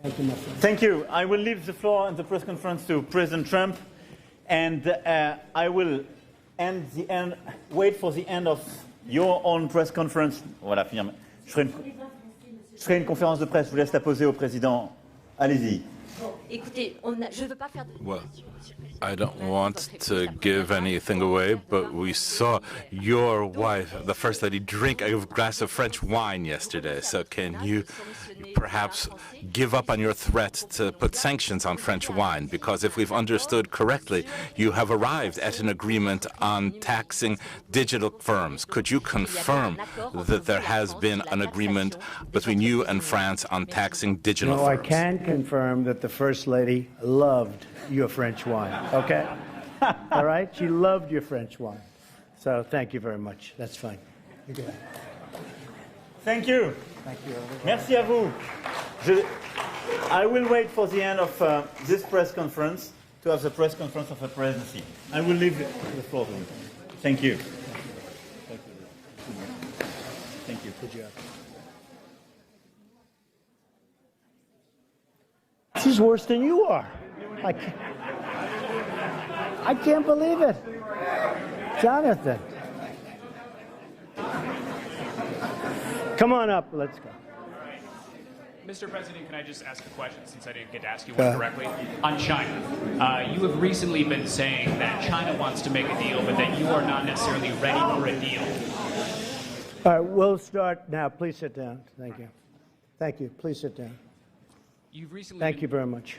Thank you, my friend. Thank you. I will leave the floor and the press conference to President Trump, and I will wait for the end of your own press conference. Voilà, finir. Je ferai une conférence de presse. Je vous laisse la poser au président. Allez-y. Écoutez, je ne veux pas faire de... Well, I don't want to give anything away, but we saw your wife, the First Lady, drink a glass of French wine yesterday. So can you perhaps give up on your threat to put sanctions on French wine? Because if we've understood correctly, you have arrived at an agreement on taxing digital firms. Could you confirm that there has been an agreement between you and France on taxing digital firms? No, I can confirm that the First Lady loved your French wine, okay? All right? She loved your French wine. So thank you very much. That's fine. Thank you. Thank you. Merci à vous. I will wait for the end of this press conference to have the press conference of the presidency. I will leave the floor to you. Thank you. Thank you. Good job. She's worse than you are. I can't believe it. Jonathan. Come on up. Let's go. Mr. President, can I just ask a question since I didn't get to ask you one directly? On China, you have recently been saying that China wants to make a deal, but that you are not necessarily ready for a deal. All right, we'll start now. Please sit down. Thank you. Thank you. Please sit down. Thank you very much.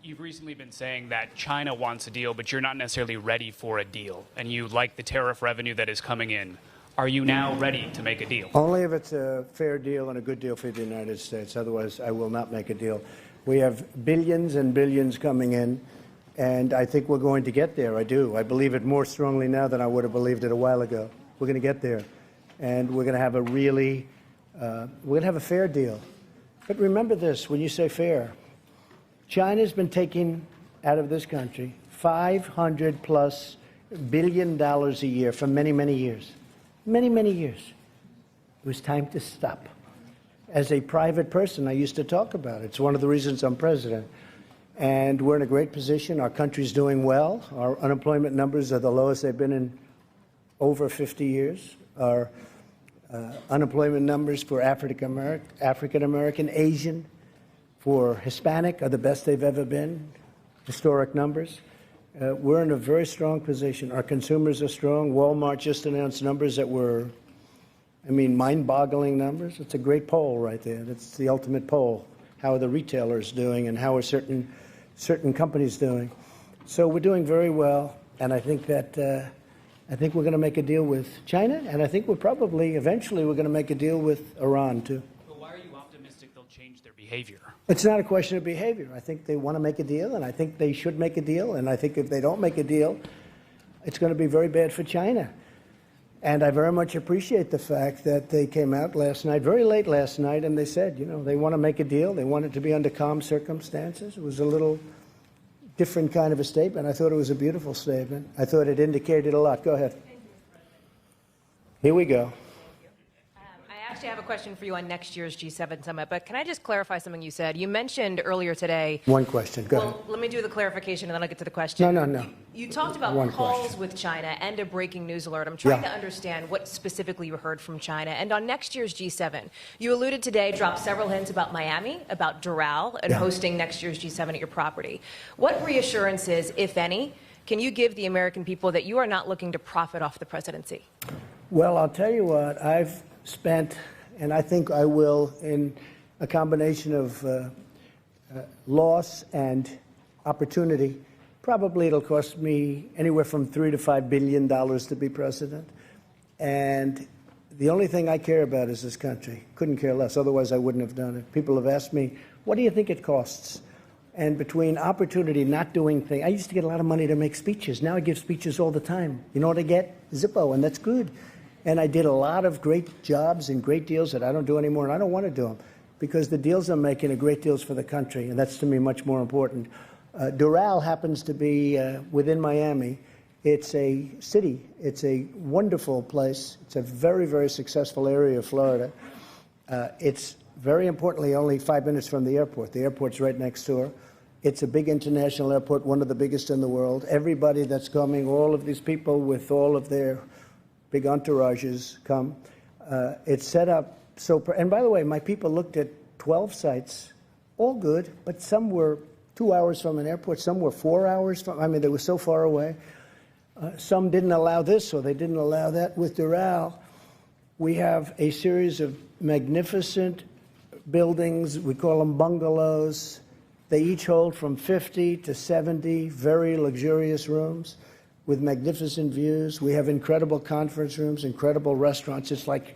You've recently been saying that China wants a deal, but you're not necessarily ready for a deal, and you like the tariff revenue that is coming in. Are you now ready to make a deal? Only if it's a fair deal and a good deal for the United States. Otherwise, I will not make a deal. We have billions and billions coming in, and I think we're going to get there. I do. I believe it more strongly now than I would have believed it a while ago. We're going to get there, and we're going to have a really, we're going to have a fair deal. But remember this, when you say fair, China's been taking out of this country $500+ billion a year for many, many years. Many, many years. It was time to stop. As a private person, I used to talk about it. It's one of the reasons I'm president. And we're in a great position. Our country's doing well. Our unemployment numbers are the lowest they've been in over 50 years. Our unemployment numbers for African American, Asian, for Hispanic are the best they've ever been, historic numbers. We're in a very strong position. Our consumers are strong. Walmart just announced numbers that were, mind-boggling numbers. It's a great poll right there. That's the ultimate poll. How are the retailers doing and how are certain companies doing? So we're doing very well, and I think that I think we're going to make a deal with China, and I think eventually we're going to make a deal with Iran, too. But why are you optimistic they'll change their behavior? It's not a question of behavior. I think they want to make a deal, and I think they should make a deal, and I think if they don't make a deal, it's going to be very bad for China. And I very much appreciate the fact that they came out last night, very late last night, and they said, they want to make a deal. They want it to be under calm circumstances. It was a little different kind of a statement. I thought it was a beautiful statement. I thought it indicated a lot. Go ahead. Here we go. I actually have a question for you on next year's G7 summit, but can I just clarify something you said? You mentioned earlier today... One question. Go ahead. Well, let me do the clarification, and then I'll get to the question. No. You talked about calls with China and a breaking news alert. I'm trying to understand what specifically you heard from China. And on next year's G7, you alluded today, dropped several hints about Miami, about Doral, and hosting next year's G7 at your property. What reassurances, if any, can you give the American people that you are not looking to profit off the presidency? Well, I'll tell you what. I've spent, and I think I will, in a combination of loss and opportunity. Probably it'll cost me anywhere from $3 to $5 billion to be president. And the only thing I care about is this country. Couldn't care less. Otherwise, I wouldn't have done it. People have asked me, what do you think it costs? And between opportunity, not doing things. I used to get a lot of money to make speeches. Now I give speeches all the time. You know what I get? Zippo, and that's good. And I did a lot of great jobs and great deals that I don't do anymore, and I don't want to do them because the deals I'm making are great deals for the country, and that's to me much more important. Doral happens to be within Miami. It's a city. It's a wonderful place. It's a very, very successful area of Florida. It's very importantly, only 5 minutes from the airport. The airport's right next door. It's a big international airport, one of the biggest in the world. Everybody that's coming, all of these people with all of their big entourages come. It's set up so, and by the way, my people looked at 12 sites, all good, but some were 2 hours from an airport, some were 4 hours from, I mean, they were so far away. Some didn't allow this, or they didn't allow that. With Doral, we have a series of magnificent buildings. We call them bungalows. They each hold from 50 to 70 very luxurious rooms with magnificent views. We have incredible conference rooms, incredible restaurants. It's like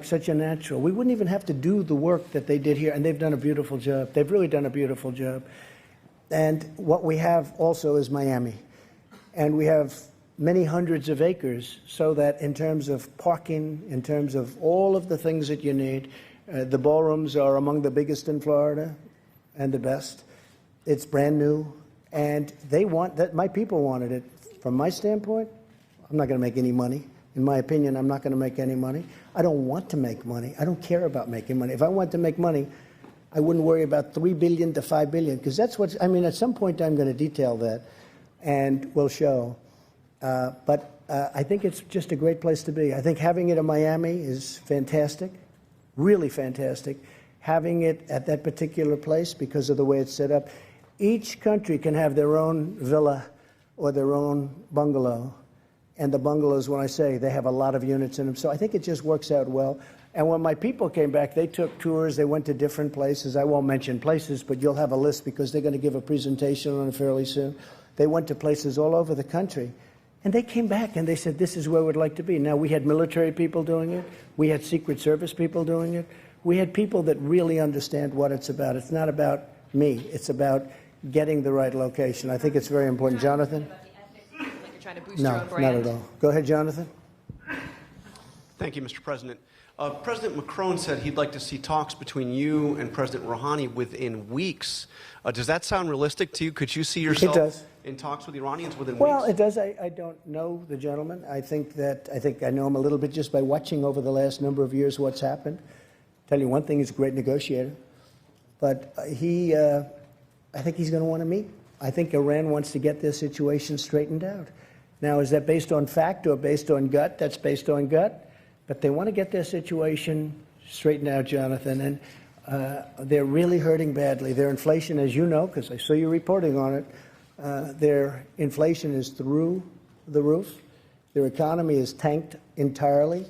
such a natural. We wouldn't even have to do the work that they did here, and they've done a beautiful job. They've really done a beautiful job. And what we have also is Miami. And we have many hundreds of acres, so that in terms of parking, in terms of all of the things that you need, the ballrooms are among the biggest in Florida and the best. It's brand new, and they want that. My people wanted it. From my standpoint, I'm not going to make any money. In my opinion, I'm not going to make any money. I don't want to make money. I don't care about making money. If I want to make money, I wouldn't worry about $3 billion to $5 billion, because that's what, I mean, at some point I'm going to detail that, and we'll show. But I think it's just a great place to be. I think having it in Miami is fantastic, really fantastic. Having it at that particular place because of the way it's set up. Each country can have their own villa or their own bungalow. And the bungalows, when I say, they have a lot of units in them. So I think it just works out well. And when my people came back, they took tours. They went to different places. I won't mention places, but you'll have a list because they're going to give a presentation on it fairly soon. They went to places all over the country. And they came back and they said, this is where we'd like to be. Now, we had military people doing it. We had Secret Service people doing it. We had people that really understand what it's about. It's not about me. It's about getting the right location. I think it's very important. Jonathan? No, not at all. Go ahead, Jonathan. Thank you, Mr. President. President Macron said he'd like to see talks between you and President Rouhani within weeks. Does that sound realistic to you? Could you see yourself in talks with the Iranians within weeks? Well, it does. I don't know the gentleman. I think I know him a little bit just by watching over the last number of years what's happened. Tell you one thing, he's a great negotiator. But I think he's going to want to meet. I think Iran wants to get their situation straightened out. Now, is that based on fact or based on gut? That's based on gut. But they want to get their situation straightened out, Jonathan. And they're really hurting badly. Their inflation, as you know, because I saw you reporting on it, their inflation is through the roof. Their economy is tanked entirely.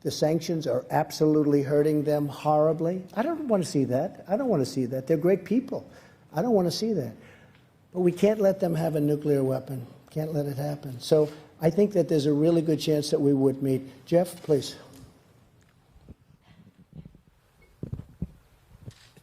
The sanctions are absolutely hurting them horribly. I don't want to see that. I don't want to see that. They're great people. I don't want to see that. But we can't let them have a nuclear weapon. Can't let it happen. So I think that there's a really good chance that we would meet. Jeff, please.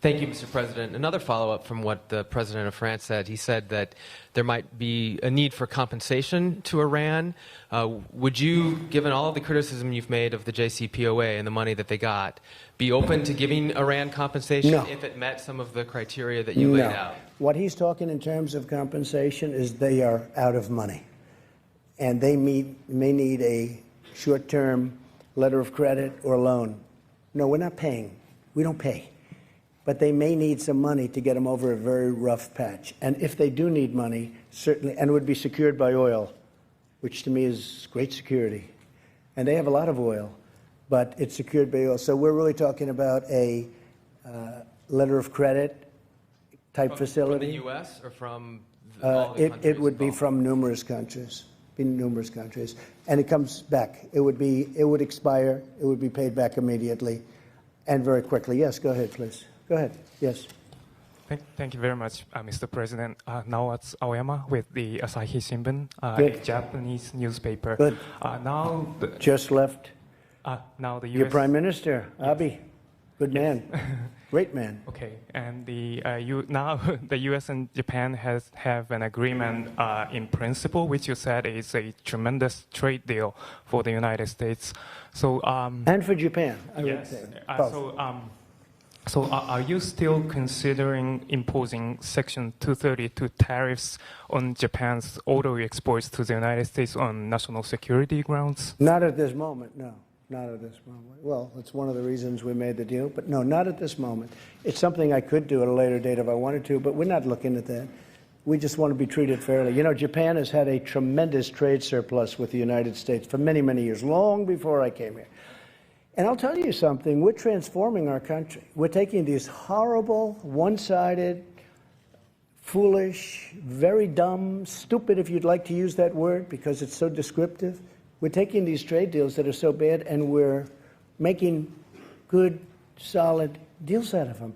Thank you, Mr. President. Another follow-up from what the President of France said. He said that there might be a need for compensation to Iran. Would you, given all of the criticism you've made of the JCPOA and the money that they got, be open to giving Iran compensation if it met some of the criteria that you laid out? What he's talking in terms of compensation is they are out of money. And they may need a short-term letter of credit or loan. No, we're not paying. We don't pay. But they may need some money to get them over a very rough patch. And if they do need money, certainly, and it would be secured by oil, which to me is great security. And they have a lot of oil, but it's secured by oil. So we're really talking about a letter of credit type facility. From the U.S. or from all the countries? It would be from numerous countries. And it comes back. It would expire. It would be paid back immediately and very quickly. Yes, go ahead, please. Go ahead. Yes. Thank you very much, Mr. President. Now it's Aoyama with the Asahi Shimbun, a Japanese newspaper. Good. Just left. Now the U.S. Your Prime Minister, Abe. Good man. Great man. Okay. And now the U.S. and Japan have an agreement in principle, which you said is a tremendous trade deal for the United States. So and for Japan, I would say. So are you still considering imposing Section 232 tariffs on Japan's auto exports to the United States on national security grounds? Not at this moment, no. Not at this moment. Well, it's one of the reasons we made the deal, but no, not at this moment. It's something I could do at a later date if I wanted to, but we're not looking at that. We just want to be treated fairly. You know, Japan has had a tremendous trade surplus with the United States for many, many years, long before I came here. And I'll tell you something, we're transforming our country. We're taking these horrible, one-sided, foolish, very dumb, stupid, if you'd like to use that word, because it's so descriptive. We're taking these trade deals that are so bad and we're making good, solid deals out of them.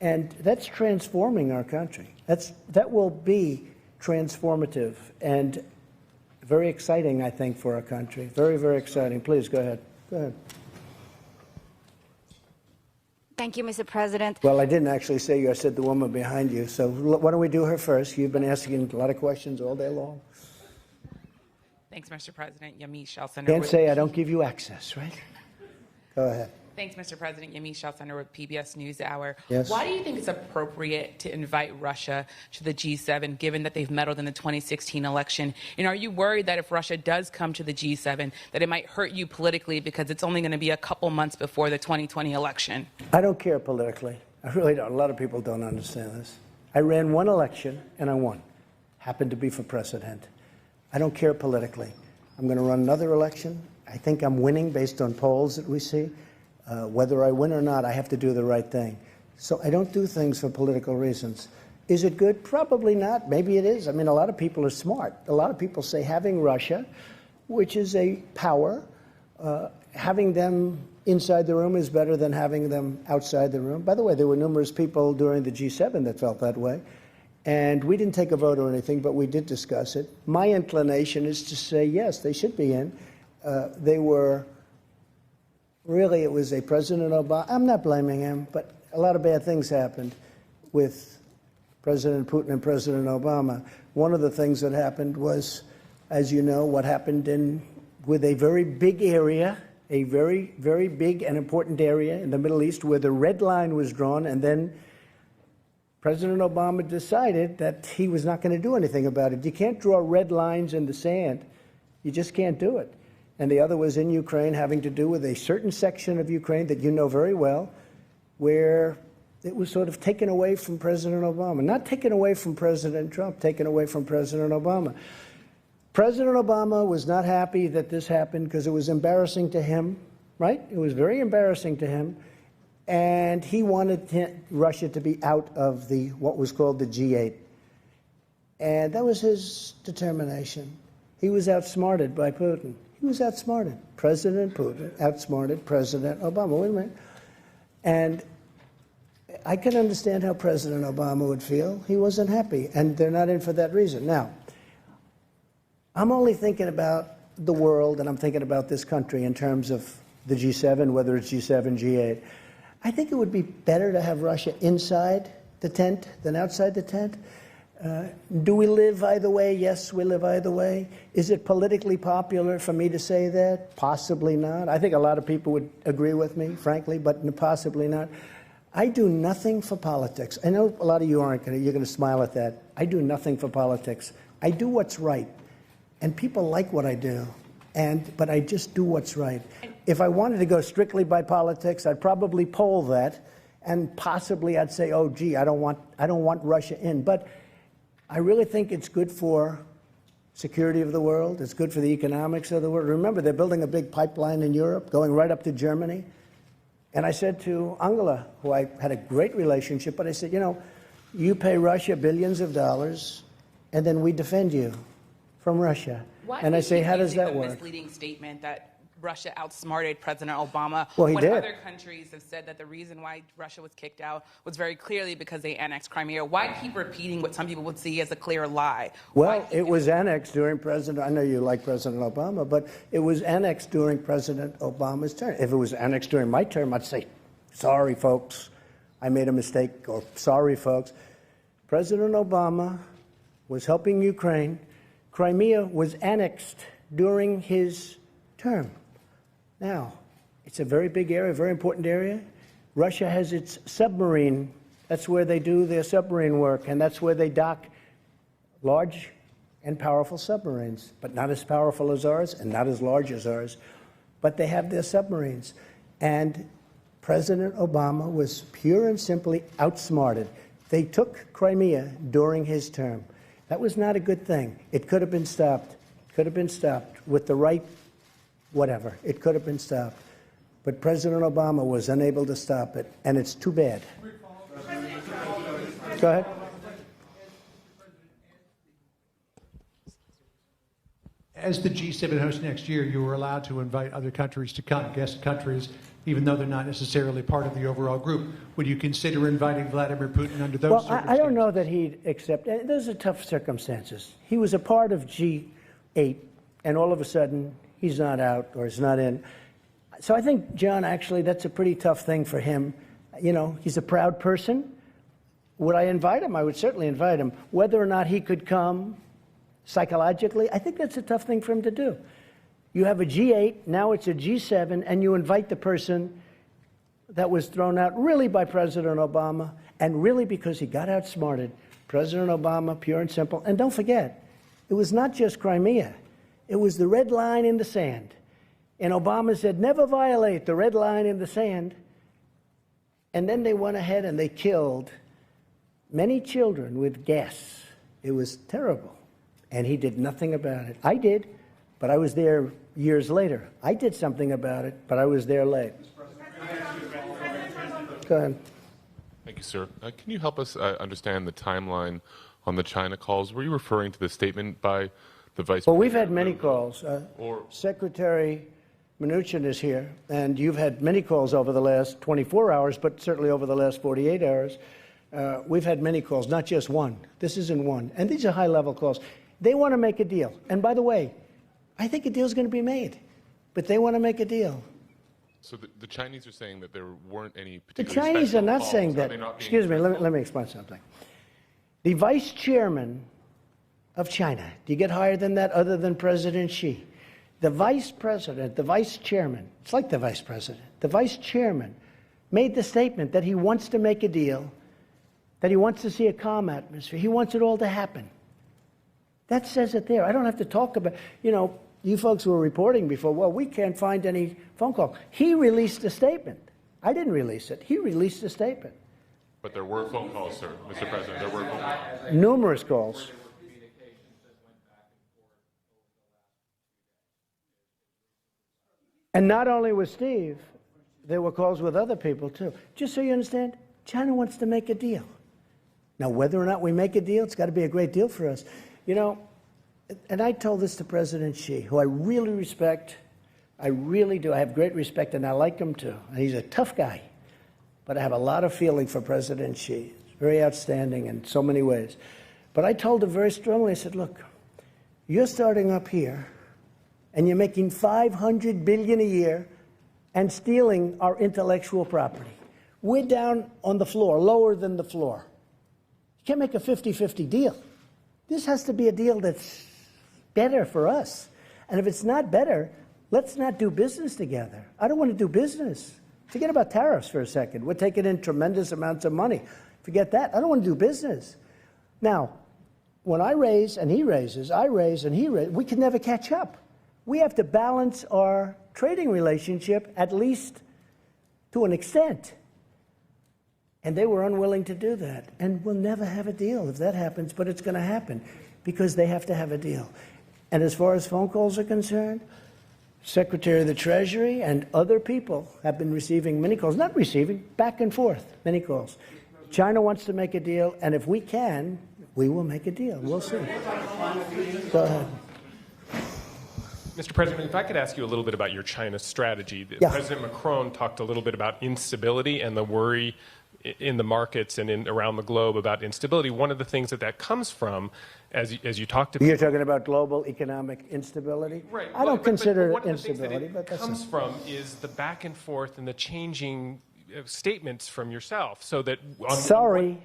And that's transforming our country. That will be transformative and very exciting, I think, for our country. Very, very exciting. Please, go ahead. Go ahead. Thank you, Mr. President. Well, I didn't actually say you. I said the woman behind you. So why don't we do her first? You've been asking a lot of questions all day long. Thanks, Mr. President. Yamiche Shelcender. Can't say I don't give you access, right? Go ahead. Thanks, Mr. President. Yamiche Shelcender with PBS NewsHour. Yes. Why do you think it's appropriate to invite Russia to the G7, given that they've meddled in the 2016 election? And are you worried that if Russia does come to the G7, that it might hurt you politically because it's only going to be a couple months before the 2020 election? I don't care politically. I really don't. A lot of people don't understand this. I ran one election and I won. Happened to be for president. I don't care politically. I'm going to run another election. I think I'm winning based on polls that we see. Whether I win or not, I have to do the right thing. So I don't do things for political reasons. Is it good? Probably not. Maybe it is. I mean, a lot of people are smart. A lot of people say having Russia, which is a power, having them inside the room is better than having them outside the room. By the way, there were numerous people during the G7 that felt that way. And we didn't take a vote or anything, but we did discuss it. My inclination is to say, yes, they should be in. They were, really, it was a President Obama. I'm not blaming him, but a lot of bad things happened with President Putin and President Obama. One of the things that happened was, as you know, what happened with a very big area, a very, very big and important area in the Middle East where the red line was drawn, and then President Obama decided that he was not going to do anything about it. You can't draw red lines in the sand. You just can't do it. And the other was in Ukraine, having to do with a certain section of Ukraine that you know very well, where it was sort of taken away from President Obama. Not taken away from President Trump, taken away from President Obama. President Obama was not happy that this happened because it was embarrassing to him, right? It was very embarrassing to him. And he wanted Russia to be out of what was called the G8. And that was his determination. He was outsmarted by Putin. He was outsmarted. President Putin outsmarted President Obama. Wait a minute. And I can understand how President Obama would feel. He wasn't happy, and they're not in for that reason. Now, I'm only thinking about the world, and I'm thinking about this country in terms of the G7, whether it's G7, G8. I think it would be better to have Russia inside the tent than outside the tent. Do we live either way? Yes, we live either way. Is it politically popular for me to say that? Possibly not. I think a lot of people would agree with me, frankly, but possibly not. I do nothing for politics. I know a lot of you aren't going to, you're going to smile at that. I do nothing for politics. I do what's right. And people like what I do. But I just do what's right. If I wanted to go strictly by politics, I'd probably poll that, and possibly I'd say, oh, gee, I don't want Russia in. But I really think it's good for security of the world. It's good for the economics of the world. Remember, they're building a big pipeline in Europe, going right up to Germany. And I said to Angela, who I had a great relationship, but I said, you know, you pay Russia billions of dollars, and then we defend you from Russia. And I say, how does that work? Misleading statement that Russia outsmarted President Obama. Well, he when did. Other countries have said that the reason why Russia was kicked out was very clearly because they annexed Crimea. Why keep repeating what some people would see as a clear lie? Well, it was annexed during President, I know you like President Obama, but it was annexed during President Obama's term. If it was annexed during my term, I'd say, sorry, folks, I made a mistake, or sorry, folks. President Obama was helping Ukraine. Crimea was annexed during his term. Now, it's a very big area, very important area. Russia has its submarine. That's where they do their submarine work, and that's where they dock large and powerful submarines, but not as powerful as ours and not as large as ours. but they have their submarines. And President Obama was pure and simply outsmarted. They took Crimea during his term. That was not a good thing. It could have been stopped. Could have been stopped with the right whatever. It could have been stopped. But President Obama was unable to stop it, and it's too bad. Go ahead. As the G7 host next year, you were allowed to invite other countries to come, guest countries, even though they're not necessarily part of the overall group. Would you consider inviting Vladimir Putin under those circumstances? I don't know that he'd accept. Those are tough circumstances. He was a part of G8, and all of a sudden, he's not out or he's not in. So I think, John, actually, that's a pretty tough thing for him. You know, he's a proud person. Would I invite him? I would certainly invite him. Whether or not he could come psychologically, I think that's a tough thing for him to do. You have a G8, now it's a G7, and you invite the person that was thrown out really by President Obama, and really because he got outsmarted. President Obama, pure and simple. And don't forget, it was not just Crimea. It was the red line in the sand. And Obama said, never violate the red line in the sand. And then they went ahead and they killed many children with gas. It was terrible. And he did nothing about it. I did, but I was there years later. I did something about it, but I was there late. Go ahead. Thank you, sir. Can you help us understand the timeline on the China calls? Were you referring to the statement by the Vice President? Well, we've had many calls. Secretary Mnuchin is here, and you've had many calls over the last 24 hours, but certainly over the last 48 hours. We've had many calls, not just one. This isn't one. And these are high-level calls. They want to make a deal. And by the way, I think a deal's going to be made, but they want to make a deal. So the Chinese are saying that there weren't any The particular Chinese are not calls. saying Are that. they not being Excuse me, truthful? let me explain something. The vice chairman of China, do you get higher than that other than President Xi? The vice president, the vice chairman, it's like the vice president, the vice chairman made the statement that he wants to make a deal, that he wants to see a calm atmosphere. He wants it all to happen. That says it there. I don't have to talk about, you know, you folks were reporting before, well, we can't find any phone call. He released a statement. I didn't release it. He released a statement. But there were phone calls, sir, Mr. President. There were phone calls. Numerous calls. And not only with Steve, there were calls with other people, too. Just so you understand, China wants to make a deal. Now, whether or not we make a deal, it's got to be a great deal for us. You know, and I told this to President Xi, who I really respect. I really do. I have great respect, and I like him, too. And he's a tough guy. But I have a lot of feeling for President Xi. He's very outstanding in so many ways. But I told him very strongly, I said, look, you're starting up here, and you're making $500 billion a year and stealing our intellectual property. We're down on the floor, lower than the floor. You can't make a 50-50 deal. This has to be a deal that's better for us. And if it's not better, let's not do business together. I don't want to do business. Forget about tariffs for a second. We're taking in tremendous amounts of money. Forget that. I don't want to do business. Now, when I raise and he raises, I raise and he raises, we can never catch up. We have to balance our trading relationship, at least to an extent. And they were unwilling to do that. And we'll never have a deal if that happens, but it's going to happen because they have to have a deal. And as far as phone calls are concerned, Secretary of the Treasury and other people have been receiving many calls, not receiving, back and forth, many calls. China wants to make a deal, and if we can, we will make a deal. We'll see. Go ahead. Mr. President, if I could ask you a little bit about your China strategy. Yeah. President Macron talked a little bit about instability and the worry in the markets and around the globe about instability. One of the things that comes from, as you talked to You're talking about global economic instability? Right. I don't consider one it of the things instability, that but that's comes from is the back and forth and the changing statements from yourself. So that sorry,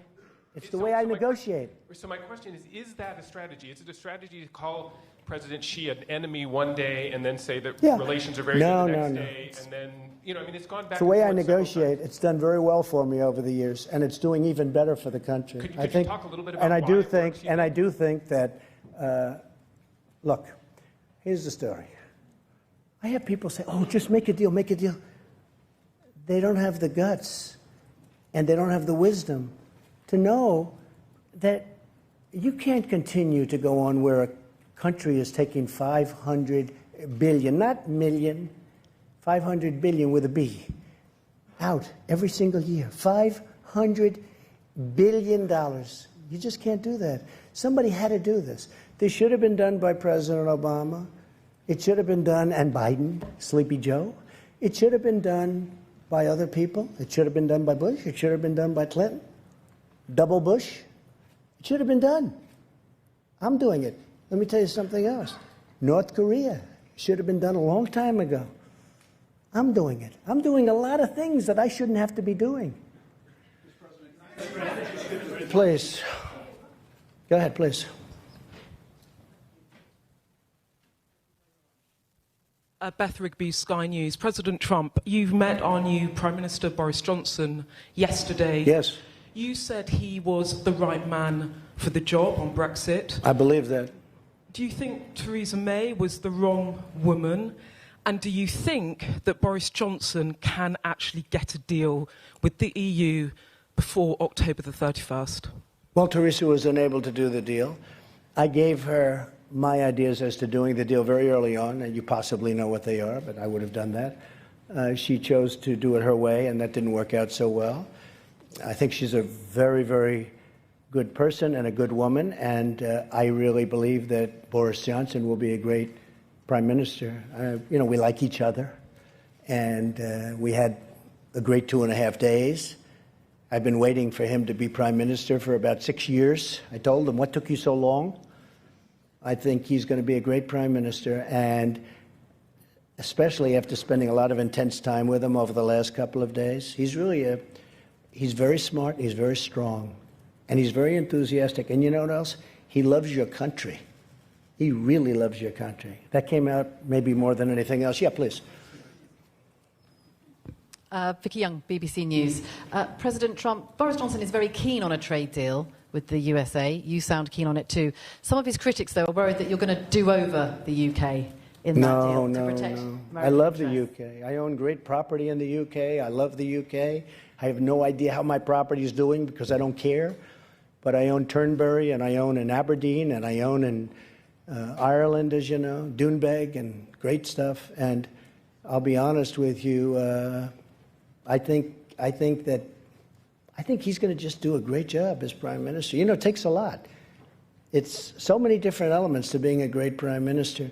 it's the way I negotiate. So my question is that a strategy? Is it a strategy to call President Xi an enemy one day and then say that relations are very good the next day? And then, you know, I mean, it's gone back. It's the way I negotiate. It's done very well for me over the years, and it's doing even better for the country. Could I think, you talk a little bit about and I why do it think, works? and I do think that. Look, here's the story. I have people say, oh, just make a deal, make a deal. They don't have the guts and they don't have the wisdom to know that you can't continue to go on where a country is taking 500 billion, not million, 500 billion with a B, out every single year. $500 billion. You just can't do that. Somebody had to do this. This should have been done by President Obama. It should have been done, and Biden, Sleepy Joe. It should have been done by other people. It should have been done by Bush. It should have been done by Clinton. Double Bush. It should have been done. I'm doing it. Let me tell you something else. North Korea should have been done a long time ago. I'm doing it. I'm doing a lot of things that I shouldn't have to be doing. Please. Go ahead, please. Beth Rigby, Sky News. President Trump, you've met our new Prime Minister Boris Johnson yesterday. Yes. You said he was the right man for the job on Brexit. I believe that. Do you think Theresa May was the wrong woman? And do you think that Boris Johnson can actually get a deal with the EU before October the 31st? Well, Theresa was unable to do the deal. I gave her my ideas as to doing the deal very early on, and you possibly know what they are, but I would have done that. She chose to do it her way, and that didn't work out so well. I think she's a very, very good person and a good woman, and I really believe that Boris Johnson will be a great Prime Minister. You know, we like each other, and we had a great 2.5 days. I've been waiting for him to be Prime Minister for about 6 years. I told him, what took you so long? I think he's going to be a great Prime Minister, and especially after spending a lot of intense time with him over the last couple of days. He's really he's very smart, he's very strong, and he's very enthusiastic. And you know what else? He loves your country. He really loves your country. That came out maybe more than anything else. Yeah, please. Vicky Young, BBC News. President Trump, Boris Johnson is very keen on a trade deal with the USA. You sound keen on it too. Some of his critics, though, are worried that you're going to do over the UK in that deal to protect American I love the interests. UK. I own great property in the UK. I love the UK. I have no idea how my property is doing because I don't care. But I own Turnberry, and I own in Aberdeen, and I own in Ireland, as you know, Doonbeg, and great stuff. And I'll be honest with you, I think he's going to just do a great job as Prime Minister. You know, it takes a lot. It's so many different elements to being a great Prime Minister.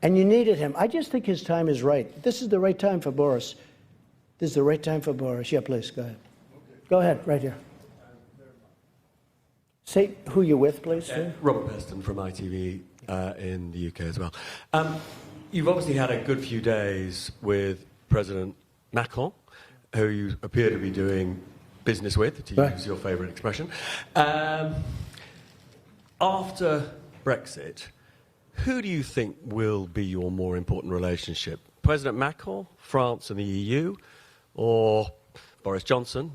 And you needed him. I just think his time is right. This is the right time for Boris. This is the right time for Boris. Yeah, please, go ahead. Go ahead, right here. Say who you're with, please. Robert Peston from ITV in the UK as well. You've obviously had a good few days with President Macron, who you appear to be doing business with, to use your favourite expression. After Brexit, who do you think will be your more important relationship? President Macron, France and the EU, or Boris Johnson,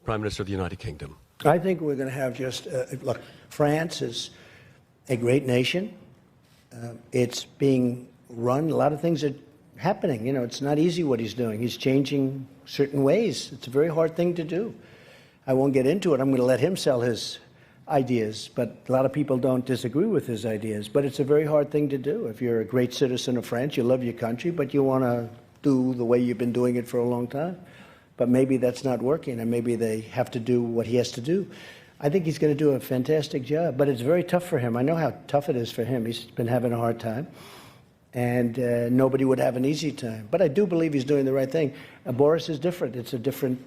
Prime Minister of the United Kingdom? I think we're going to have just, look, France is a great nation. It's being run, a lot of things are happening. You know, it's not easy what he's doing. He's changing certain ways. It's a very hard thing to do. I won't get into it. I'm going to let him sell his ideas, but a lot of people don't disagree with his ideas. But it's a very hard thing to do. If you're a great citizen of France, you love your country, but you want to do the way you've been doing it for a long time. But maybe that's not working, and maybe they have to do what he has to do. I think he's going to do a fantastic job, but it's very tough for him. I know how tough it is for him. He's been having a hard time, and nobody would have an easy time. But I do believe he's doing the right thing. Boris is different. It's a different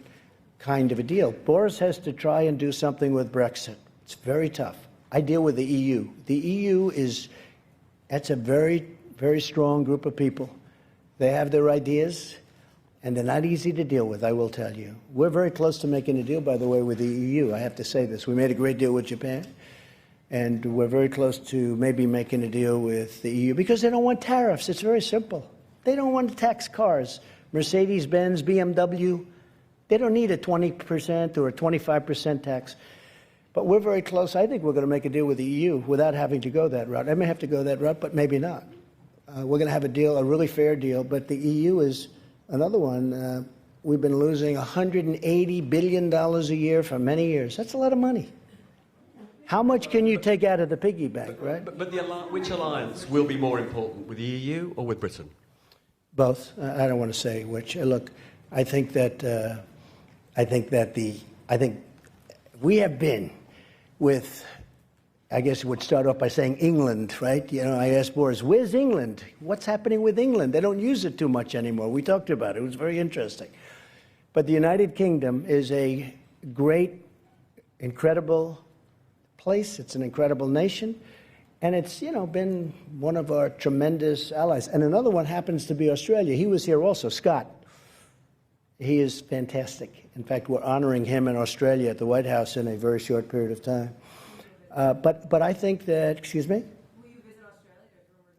kind of a deal. Boris has to try and do something with Brexit. It's very tough. I deal with the EU. The EU that's a very, very strong group of people. They have their ideas, and they're not easy to deal with, I will tell you. We're very close to making a deal, by the way, with the EU. I have to say this. We made a great deal with Japan, and we're very close to maybe making a deal with the EU because they don't want tariffs. It's very simple. They don't want to tax cars. Mercedes-Benz, BMW, they don't need a 20% or a 25% tax. But we're very close. I think we're going to make a deal with the EU without having to go that route. I may have to go that route, but maybe not. We're going to have a deal, a really fair deal, but the EU is another one. We've been losing $180 billion a year for many years. That's a lot of money. How much can you take out of the piggy bank, right? But which alliance will be more important, with the EU or with Britain? Both. I don't want to say which. Look, I think we have been with, I guess it would start off by saying England, right? You know, I asked Boris, where's England? What's happening with England? They don't use it too much anymore. We talked about it. It was very interesting. But the United Kingdom is a great, incredible place. It's an incredible nation. And it's, you know, been one of our tremendous allies. And another one happens to be Australia. He was here also, Scott. He is fantastic. In fact, we're honoring him in Australia at the White House in a very short period of time. But I think that, excuse me? Will you visit Australia?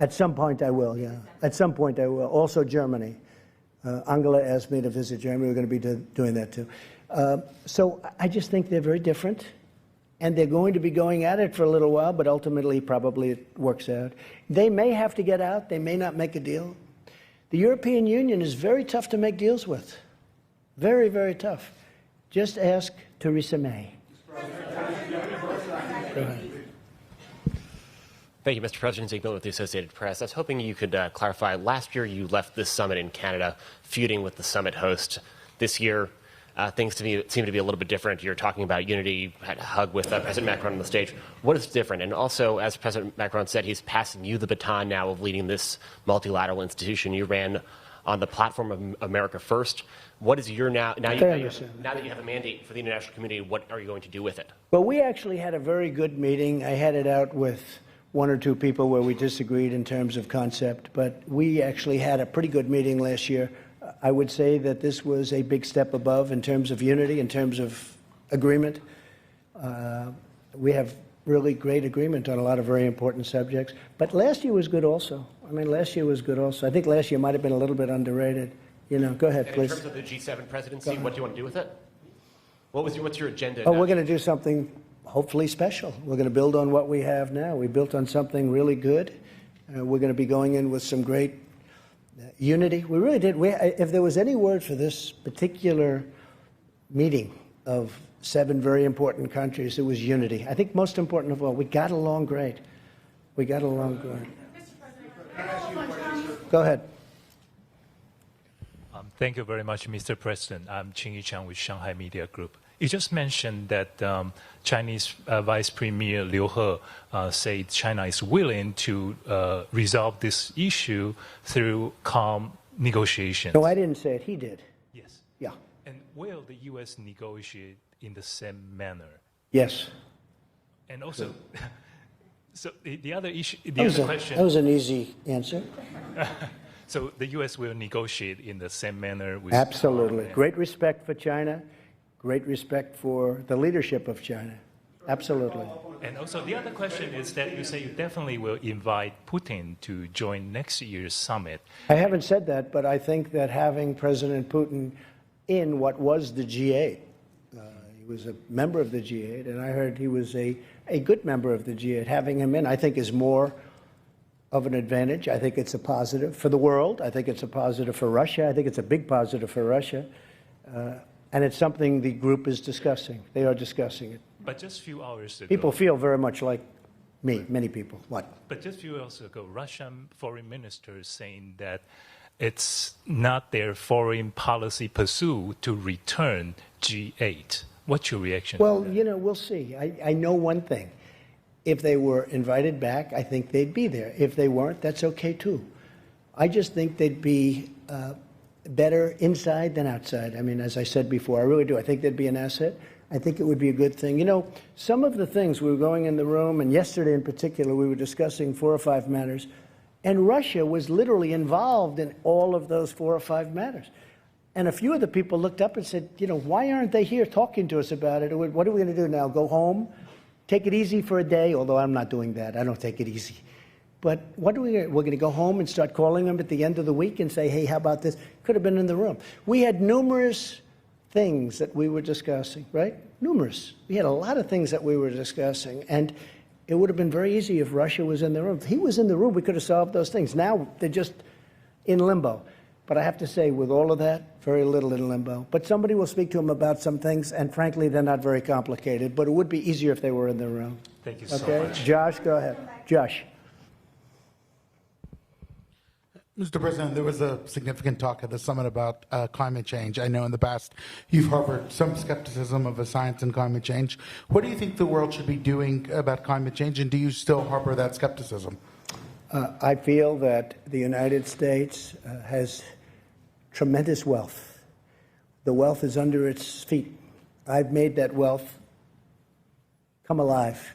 At some point I will, yeah. At some point I will. Also Germany. Angela asked me to visit Germany. We're going to be doing that too. So I just think they're very different. And they're going to be going at it for a little while, but ultimately probably it works out. They may have to get out. They may not make a deal. The European Union is very tough to make deals with. Very, very tough. Just ask Theresa May. Go ahead. Thank you, Mr. President. Zeke Miller with the Associated Press. I was hoping you could clarify. Last year, you left this summit in Canada, feuding with the summit host. This year, things seem to be a little bit different. You're talking about unity, had a hug with President Macron on the stage. What is different? And also, as President Macron said, he's passing you the baton now of leading this multilateral institution. You ran on the platform of America First. What is your now that you have a mandate for the international community, what are you going to do with it? Well, we actually had a very good meeting. I had it out with one or two people where we disagreed in terms of concept, but we actually had a pretty good meeting last year. I would say that this was a big step above in terms of unity, in terms of agreement. We have really great agreement on a lot of very important subjects. But last year was good also. I mean, last year was good also. I think last year might have been a little bit underrated. You know, go ahead, please. In terms of the G7 presidency, what do you want to do with it? What's your agenda? Oh, we're going to do something hopefully special. We're going to build on what we have now. We built on something really good. We're going to be going in with some great unity. We really did. If there was any word for this particular meeting of 7 very important countries, it was unity. I think most important of all, we got along great. We got along great. Go ahead. Thank you very much, Mr. President. I'm Qing Yichang with Shanghai Media Group. You just mentioned that Chinese Vice Premier Liu He said China is willing to resolve this issue through calm negotiations. No, I didn't say it. He did. Yes. Yeah. And will the U.S. negotiate in the same manner? Yes. And also, so the other issue, question. That was an easy answer. So the U.S. will negotiate in the same manner with Absolutely. Great respect for China. Great respect for the leadership of China. Absolutely. And also the other question is that you say you definitely will invite Putin to join next year's summit. I haven't said that, but I think that having President Putin in what was the G8, he was a member of the G8, and I heard he was a good member of the G8. Having him in, I think, is more of an advantage. I think it's a positive for the world. I think it's a positive for Russia. I think it's a big positive for Russia. And it's something the group is discussing. They are discussing it. But just a few hours ago... People feel very much like me, many people. What? But just a few hours ago, Russian foreign minister is saying that it's not their foreign policy pursuit to return G8. What's your reaction to that? Well, you know, we'll see. I know one thing. If they were invited back, I think they'd be there. If they weren't, that's okay too. I just think they'd be better inside than outside. I mean, as I said before, I really do. I think they'd be an asset. I think it would be a good thing. You know, some of the things, we were going in the room, and yesterday in particular, we were discussing 4 or 5 matters, and Russia was literally involved in all of those 4 or 5 matters. And a few of the people looked up and said, you know, why aren't they here talking to us about it? What are we going to do now? Go home? Take it easy for a day? Although I'm not doing that. I don't take it easy. But what are we're going to go home and start calling them at the end of the week and say, hey, how about this? Could have been in the room. We had numerous things that we were discussing, right? Numerous. We had a lot of things that we were discussing. And It would have been very easy if Russia was in the room. If he was in the room, we could have solved those things. Now they're just in limbo. But I have to say, with all of that, very little in limbo. But somebody will speak to him about some things, and frankly, they're not very complicated. But it would be easier if they were in the room. Thank you so much. Josh, go ahead. Josh. Mr. President, there was a significant talk at the summit about climate change. I know in the past you've harbored some skepticism of a science and climate change. What do you think the world should be doing about climate change, and do you still harbor that skepticism? I feel that the United States has tremendous wealth. The wealth is under its feet. I've made that wealth come alive.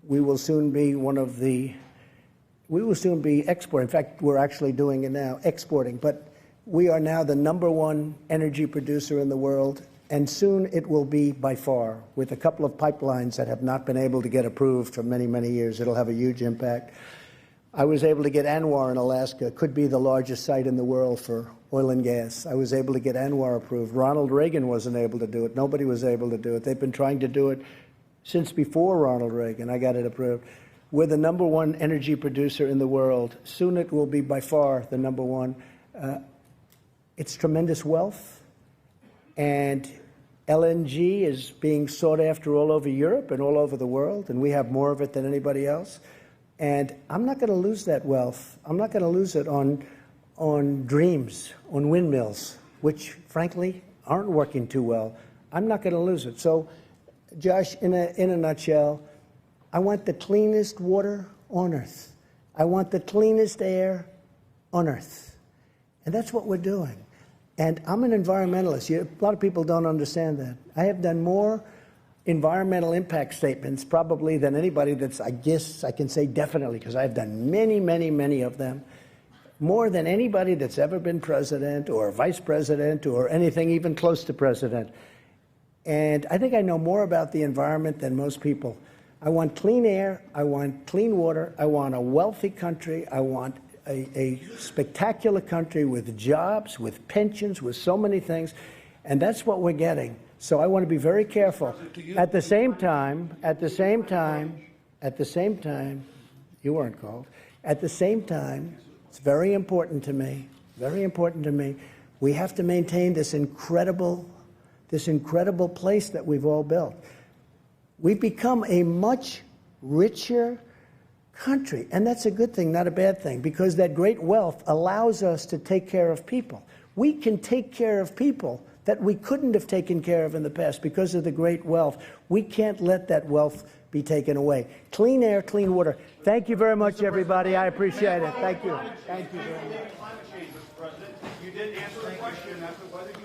We will soon be exporting. In fact, we're actually doing it now, exporting. But we are now the #1 energy producer in the world, and soon it will be by far, with a couple of pipelines that have not been able to get approved for many, many years. It'll have a huge impact. I was able to get ANWR in Alaska, could be the largest site in the world for oil and gas. I was able to get ANWR approved. Ronald Reagan wasn't able to do it. Nobody was able to do it. They've been trying to do it since before Ronald Reagan. I got it approved. We're the #1 energy producer in the world. Soon it will be by far the #1. It's tremendous wealth. And LNG is being sought after all over Europe and all over the world, and we have more of it than anybody else. And I'm not going to lose that wealth. I'm not going to lose it on dreams, on windmills, which, frankly, aren't working too well. I'm not going to lose it. So, Josh, in a nutshell, I want the cleanest water on earth. I want the cleanest air on earth. And that's what we're doing. And I'm an environmentalist. A lot of people don't understand that. I have done more environmental impact statements probably than anybody that's, I guess I can say definitely, because I've done many, many, many of them, more than anybody that's ever been president or vice president or anything even close to president. And I think I know more about the environment than most people. I want clean air. I want clean water. I want a wealthy country. I want a spectacular country with jobs, with pensions, with so many things. And that's what we're getting. So I want to be very careful. At the same time, you weren't called. At the same time, it's very important to me, we have to maintain this incredible place that we've all built. We've become a much richer country, and that's a good thing, not a bad thing, because that great wealth allows us to take care of people. We can take care of people that we couldn't have taken care of in the past because of the great wealth. We can't let that wealth be taken away. Clean air, clean water. Thank you very much, everybody. I appreciate it. Thank you. Thank you very much. Climate change, Mr. President. You did answer the question as to whether you